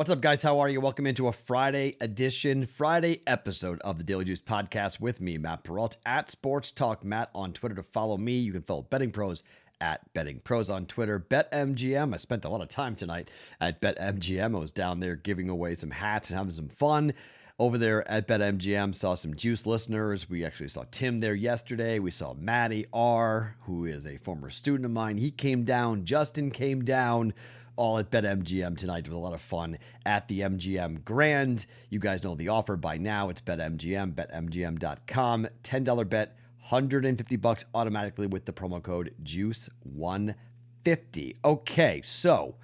What's up, guys? How are you? Welcome into a Friday episode of the Daily Juice Podcast with me, Matt Perrault, at Sports Talk Matt on Twitter to follow me. You can follow BettingPros at BettingPros on Twitter. BetMGM, I spent a lot of time tonight at BetMGM. I was down there giving away some hats and having some fun over there at BetMGM. Saw some Juice listeners. We actually saw Tim there yesterday. We saw Matty R., who is a former student of mine. He came down. Justin came down. All at BetMGM tonight. It was a lot of fun at the MGM Grand. You guys know the offer by now. It's BetMGM, BetMGM.com. $10 bet, $150 automatically with the promo code JUICE150. Okay, so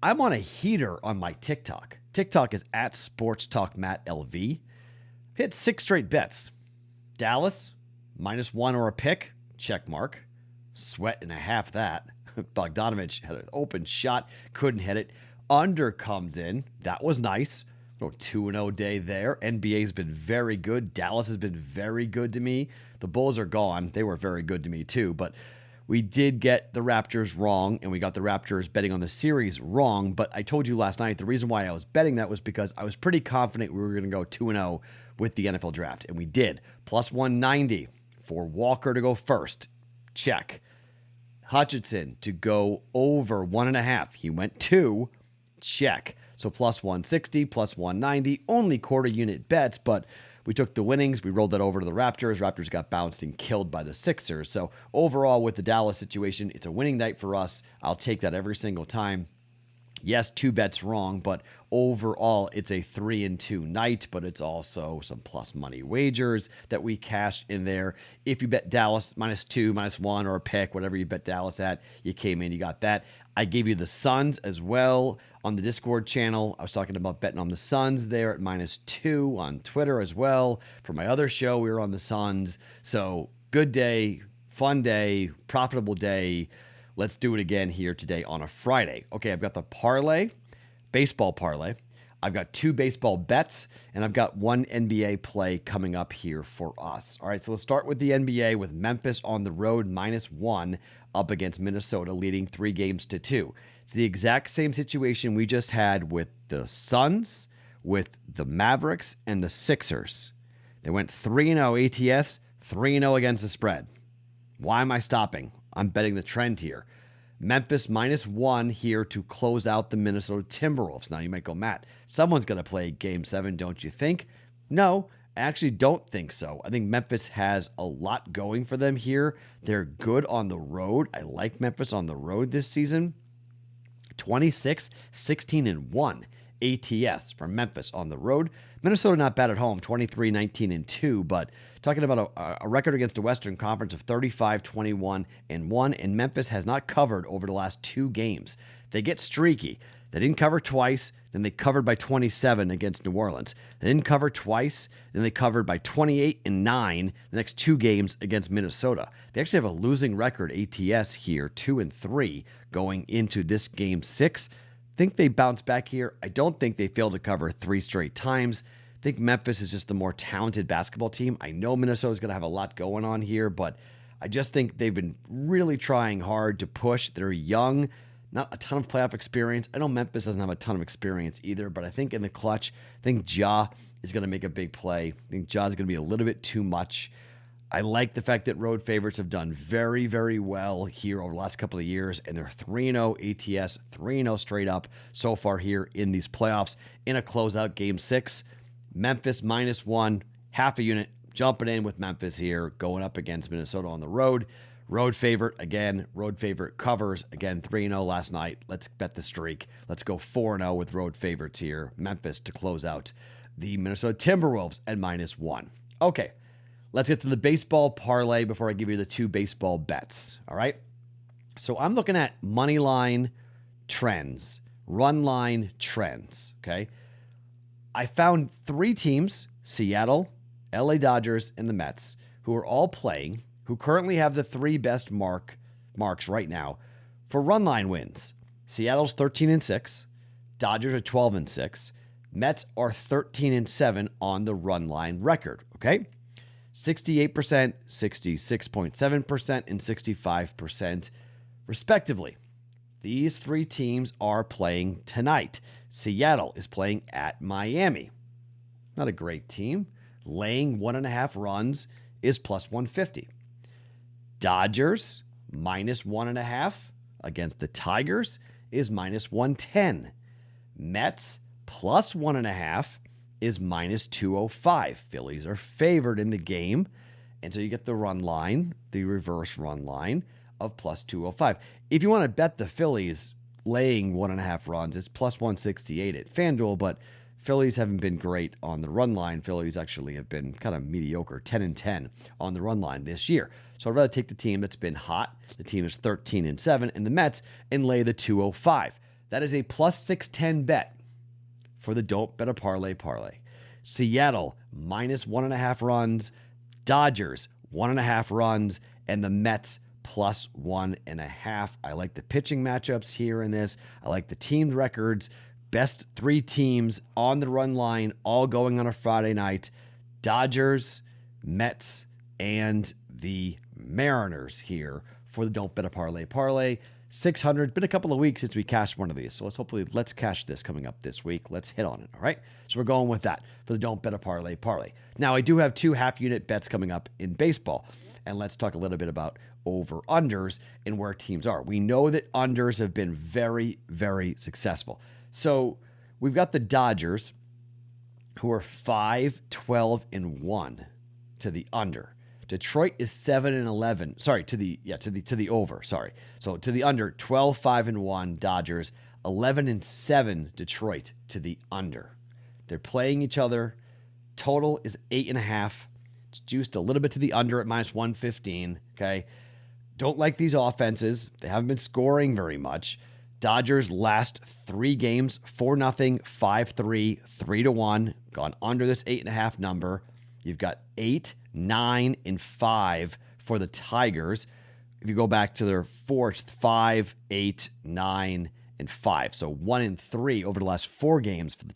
I'm on a heater on my TikTok. TikTok is at Sports Talk Matt LV. Hit 6 straight bets. Dallas, -1 or a pick, check mark. Sweat and a half that. Bogdanovich had an open shot, couldn't hit it. Under comes in. That was nice. 2-0 day there. NBA's been very good. Dallas has been very good to me. The Bulls are gone. They were very good to me too. But we did get the Raptors wrong, and we got the Raptors betting on the series wrong. But I told you last night the reason why I was betting that was because I was pretty confident we were going to go 2-0 with the NFL draft. And we did. Plus 190 for Walker to go first. Check. Hutchinson to go over 1.5. He went 2. Check. So plus 160, plus 190, only quarter unit bets, but we took the winnings. We rolled that over to the Raptors. Raptors got bounced and killed by the Sixers. So overall with the Dallas situation, it's a winning night for us. I'll take that every single time. Yes, 2 bets wrong, but overall it's a 3-2 night, but it's also some plus money wagers that we cashed in there. If you bet Dallas -2, -1, or a pick, whatever you bet Dallas at, you came in, you got that. I gave you the Suns as well on the Discord channel. I was talking about betting on the Suns there at -2 on Twitter as well. For my other show, we were on the Suns. So good day, fun day, profitable day. Let's do it again here today on a Friday. Okay, I've got the parlay, baseball parlay. I've got 2 baseball bets, and I've got 1 NBA play coming up here for us. All right, so let's start with the NBA with Memphis on the road -1 up against Minnesota, leading 3-2. It's the exact same situation we just had with the Suns, with the Mavericks, and the Sixers. They went 3-0 ATS, 3-0 against the spread. Why am I stopping? I'm betting the trend here. Memphis -1 here to close out the Minnesota Timberwolves. Now you might go, Matt, someone's going to play Game 7, don't you think? No, I actually don't think so. I think Memphis has a lot going for them here. They're good on the road. I like Memphis on the road this season. 26-16-1 ATS for Memphis on the road. Minnesota not bad at home, 23-19-2, but talking about a record against the Western Conference of 35-21-1, and Memphis has not covered over the last 2 games. They get streaky. They didn't cover twice, then they covered by 27 against New Orleans. They didn't cover twice, then they covered by 28-9 the next 2 games against Minnesota. They actually have a losing record ATS here, 2-3 going into this Game 6. Think they bounce back here. I don't think they fail to cover 3 straight times. I think Memphis is just the more talented basketball team. I know Minnesota's going to have a lot going on here, but I just think they've been really trying hard to push. They're young, not a ton of playoff experience. I know Memphis doesn't have a ton of experience either, but I think in the clutch, I think Ja is going to make a big play. I think Ja is going to be a little bit too much. I like the fact that road favorites have done very, very well here over the last couple of years, and they're 3-0 ATS, 3-0 straight up so far here in these playoffs. In a closeout Game 6, Memphis -1, half a unit, jumping in with Memphis here, going up against Minnesota on the road. Road favorite, again, road favorite covers, again, 3-0 last night. Let's bet the streak. Let's go 4-0 with road favorites here. Memphis to close out the Minnesota Timberwolves at -1. Okay. Let's get to the baseball parlay before I give you the 2 baseball bets, all right? So I'm looking at money line trends, run line trends, okay? I found 3 teams, Seattle, LA Dodgers, and the Mets, who are all playing, who currently have the 3 best marks right now for run line wins. Seattle's 13-6, Dodgers are 12-6, Mets are 13-7 on the run line record, okay? 68%, 66.7%, and 65%, respectively. These three teams are playing tonight. Seattle is playing at Miami. Not a great team. Laying 1.5 runs is plus 150. Dodgers minus 1.5 against the Tigers is minus 110. Mets plus 1.5 is minus 205. Phillies are favored in the game. And so you get the run line, the reverse run line of plus 205. If you want to bet the Phillies laying 1.5 runs, it's plus 168 at FanDuel, but Phillies haven't been great on the run line. Phillies actually have been kind of mediocre, 10-10 on the run line this year. So I'd rather take the team that's been hot. The team is 13-7, and the Mets, and lay the 205. That is a plus 610 bet for the Don't Bet a Parlay parlay. Seattle minus 1.5 runs, Dodgers 1.5 runs, and the Mets plus 1.5. I like the pitching matchups here in this. I like the team records. Best three teams on the run line, all going on a Friday night. Dodgers, Mets, and the Mariners here for the Don't Bet a Parlay parlay. 600. Been a couple of weeks since we cashed one of these, so let's cash this coming up this week. Let's hit on it, all right? So we're going with that for the Don't Bet a Parlay parlay. Now, I do have 2 half-unit bets coming up in baseball, and let's talk a little bit about over-unders and where teams are. We know that unders have been very, very successful. So we've got the Dodgers, who are 5-12-1 to the under. Detroit is 7-11. Sorry, to the over. Sorry. So to the under, 12-5-1 Dodgers, 11-7 Detroit to the under. They're playing each other. Total is 8.5. It's juiced a little bit to the under at minus 115. Okay. Don't like these offenses. They haven't been scoring very much. Dodgers last 3 games, 4-0, 5-3, 3-1, gone under this 8.5 number. You've got 8, 9, and 5 for the Tigers. If you go back to their 5, 8, 9, and 5. So 1 and 3 over the last 4 games for the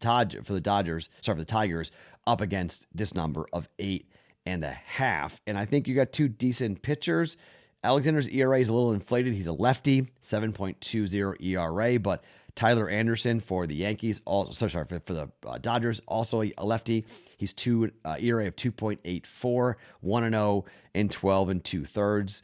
Tigers, up against this number of 8.5. And I think you got 2 decent pitchers. Alexander's ERA is a little inflated. He's a lefty, 7.20 ERA, but Tyler Anderson for the Yankees, for the Dodgers, also a lefty. He's ERA of 2.84, 1-0, and 12 2/3.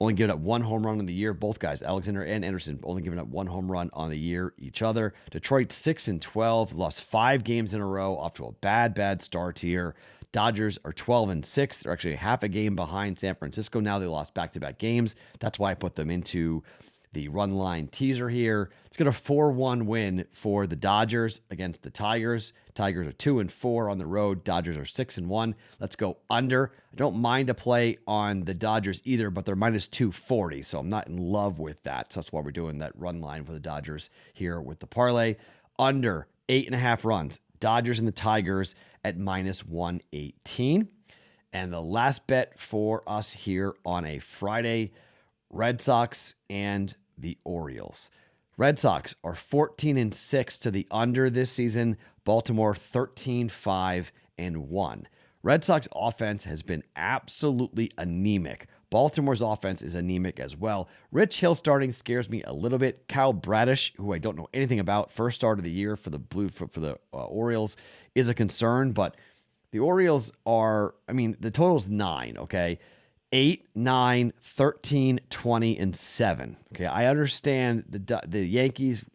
Only given up 1 home run in the year. Both guys, Alexander and Anderson, only given up 1 home run on the year each other. Detroit 6-12, lost 5 games in a row, off to a bad start here. Dodgers are 12-6. They're actually half a game behind San Francisco now. They lost back-to-back games. That's why I put them into the run line teaser here. It's got a 4-1 win for the Dodgers against the Tigers. Tigers are 2-4 on the road. Dodgers are 6-1. Let's go under. I don't mind a play on the Dodgers either, but they're minus 240, so I'm not in love with that. So that's why we're doing that run line for the Dodgers here with the parlay. Under 8.5 runs. Dodgers and the Tigers at minus 118. And the last bet for us here on a Friday, Red Sox and the Orioles. Red Sox are 14-6 to the under this season. Baltimore 13-5-1. Red Sox offense has been absolutely anemic. Baltimore's offense is anemic as well. Rich Hill starting scares me a little bit. Kyle Bradish, who I don't know anything about, first start of the year for the Orioles, is a concern. But the Orioles are, the total's 9, okay? 8, 9, 13, 20, and 7. Okay, I understand the Yankees,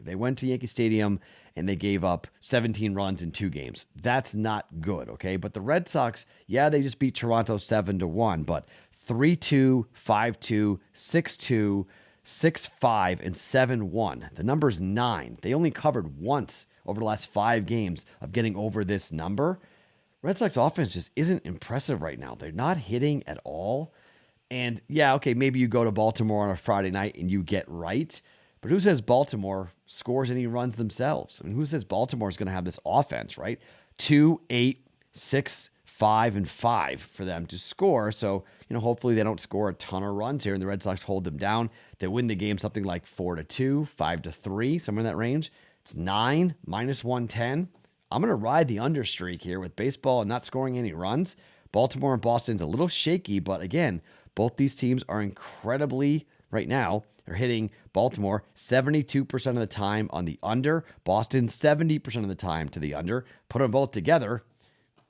they went to Yankee Stadium and they gave up 17 runs in 2 games. That's not good, okay? But the Red Sox, they just beat Toronto 7-1, but 3-2, 5-2, 6-2, 6-5, and 7-1. The number's 9. They only covered once over the last 5 games of getting over this number. Red Sox offense just isn't impressive right now. They're not hitting at all. And maybe you go to Baltimore on a Friday night and you get right. But who says Baltimore scores any runs themselves? Who says Baltimore is going to have this offense, right? 2, 8, 6, 5, and 5 for them to score. So, hopefully they don't score a ton of runs here and the Red Sox hold them down. They win the game something like 4-2, 5-3, somewhere in that range. It's 9, minus 110. I'm going to ride the under streak here with baseball and not scoring any runs. Baltimore and Boston's a little shaky, but again, both these teams are incredibly right now are hitting Baltimore 72% of the time on the under, Boston 70% of the time to the under. Put them both together,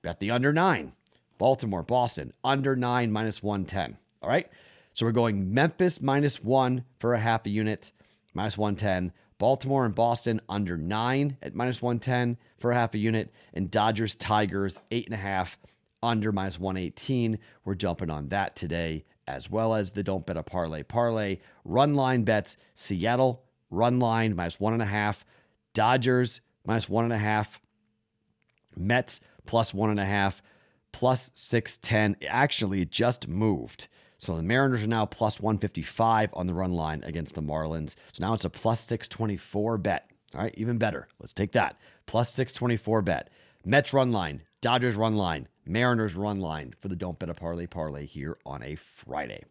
bet the under 9. Baltimore, Boston, under 9 minus 110. All right. So we're going Memphis minus 1 for a half a unit, minus 110. Baltimore and Boston under 9 at minus 110 for a half a unit. And Dodgers, Tigers, 8.5 under minus 118. We're jumping on that today, as well as the Don't Bet a Parlay. Run line bets, Seattle, run line minus 1.5. Dodgers, minus 1.5. Mets, plus 1.5. Plus 610. Actually, it just moved. So the Mariners are now plus 155 on the run line against the Marlins. So now it's a plus 624 bet. All right, even better. Let's take that. Plus 624 bet. Mets run line, Dodgers run line, Mariners run line for the Don't Bet a Parlay here on a Friday.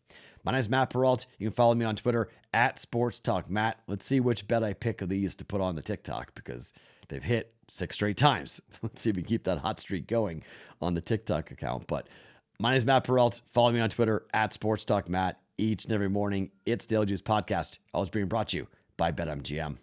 My name is Matt Perrault. You can follow me on Twitter at Sports Talk Matt. Let's see which bet I pick of these to put on the TikTok because they've hit 6 straight times. Let's see if we can keep that hot streak going on the TikTok account. But my name is Matt Perrault. Follow me on Twitter at Sports Talk Matt. Each and every morning, it's the Daily Juice Podcast. Always being brought to you by BetMGM.